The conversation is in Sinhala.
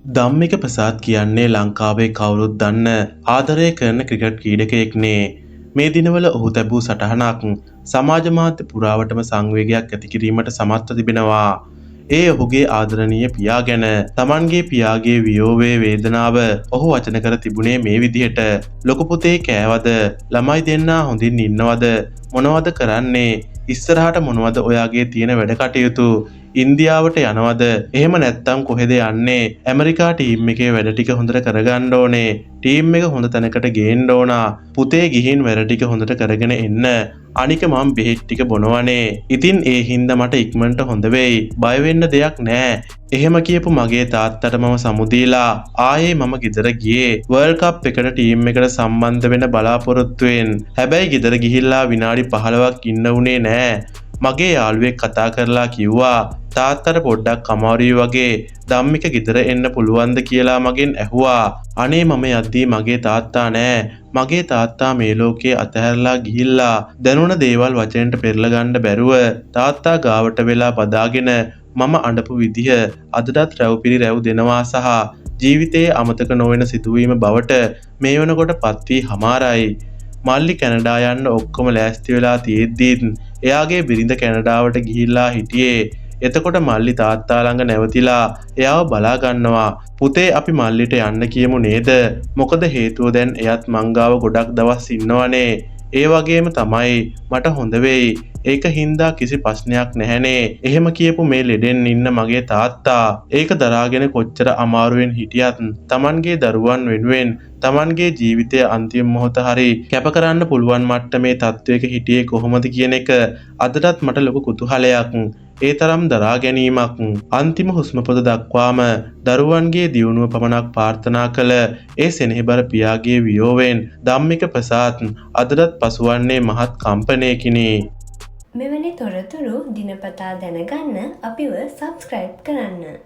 ධම්මික ප්‍රසාද් කියන්නේ ලංකාවේ කවුරුත් දන්න ආදරය කරන ක්‍රිකට් ක්‍රීඩකයෙක්නේ. මේ දිනවල ඔහු තැබූ සටහනක් සමාජ මාධ්‍ය පුරාවටම සංවේගයක් ඇති කිරීමට සමත්ව තිබෙනවා. ඒ ඔහුගේ ආදරණීය පියා ගැන. Tamanගේ පියාගේ වියෝවයේ වේදනාව ඔහු වචන කර තිබුණේ මේ විදිහට. ලොකු පුතේ කෑවද? ළමයි දෙන්නා හොඳින් ඉන්නවද? මොනවද කරන්නේ? ඉස්සරහට මොනවද ඔයාගේ තියෙන වැඩ කටයුතු? ඉන්දියාවට යනවද? එහෙම නැත්නම් කොහෙද යන්නේ? ඇමරිකා ටීම් එකේ වැඩ ටික හොඳට කරගන්න ඕනේ. ටීම් එක හොඳ තැනකට ගේන්න ඕන. පුතේ ගිහින් වැඩ ටික හොඳට කරගෙන එන්න. අනික මම බෙහෙත් ටික බොනවනේ. ඉතින් ඒ හින්දා මට ඉක්මනට හොඳ වෙයි. බය වෙන්න දෙයක් නෑ. එහෙම කියපු මගේ තාත්තට මම සමුදීලා ආයේ මම ගෙදර ගියේ වර්ල්ඩ් කප් එකට ටීම් එකට සම්බන්ධ වෙන්න බලාපොරොත්තුවෙන්. හැබැයි ගෙදර ගිහිල්ලා විනාඩි 15ක් ඉන්න උනේ නෑ. මගේ යාළුවෙක් කතා කරලා කිව්වා තාත්තට පොඩ්ඩක් අමාරුයි වගේ ධම්මික ගෙදර එන්න පුළුවන්ද කියලා මගෙන් ඇහුවා. අනේ මම යද්දී මගේ තාත්තා නෑ. මගේ තාත්තා මේ ලෝකේ අතහැරලා ගිහිල්ලා දැනුණ දේවල් වචනෙට පෙරලා ගන්න බැරුව තාත්තා ගාවට වෙලා බදාගෙන මම අඬපු විදිහ අදටත් රැව්පිරි රැව් දෙනවා සහ ජීවිතයේ අමතක නොවන සිදුවීම බවට මේ වෙනකොට පත් වී හමාරයි. මල්ලි කැනඩා යන්න ඔක්කොම ලෑස්ති වෙලා තියෙද්දිත් එයාගේ බිරිඳ කැනඩාවට ගිහිල්ලා හිටියේ. එතකොට මල්ලි තාත්තා ළඟ නැවතිලා එයාව බලා ගන්නවා. පුතේ අපි මල්ලිට යන්න කියමු නේද? මොකද හේතුව දැන් එයත් මං ගාව ගොඩක් දවස් ඉන්නවනේ. ඒ වගේම තමයි මට හොඳ වෙයි. ඒක හින්දා කිසි ප්‍රශ්නයක් නැහැනේ. එහෙම කියපු මේ ලෙඩෙන් ඉන්න මගේ තාත්තා ඒක දරාගෙන කොච්චර අමාරුවෙන් හිටියත් Tamanගේ දරුවන් වෙනුවෙන් Tamanගේ ජීවිතයේ අන්තිම මොහොත හරි කැප කරන්න පුළුවන් මට්ටමේ තත්වයක හිටියේ කොහොමද කියන එක අදටත් මට ලොකු කුතුහලයක්. ඒ තරම් දරා ගැනීමක්. අන්තිම හුස්ම පොත දක්වාම දරුවන්ගේ දියුණුව පමණක් ප්‍රාර්ථනා කළ ඒ සෙනෙහබර පියාගේ වියෝවෙන් ධම්මික ප්‍රසාද් අදටත් පසුවන්නේ මහත් කම්පනයකිනි. මෙවැනි තොරතුරු දිනපතා දැනගන්න අපිව සබ්ස්ක්‍රයිබ් කරන්න.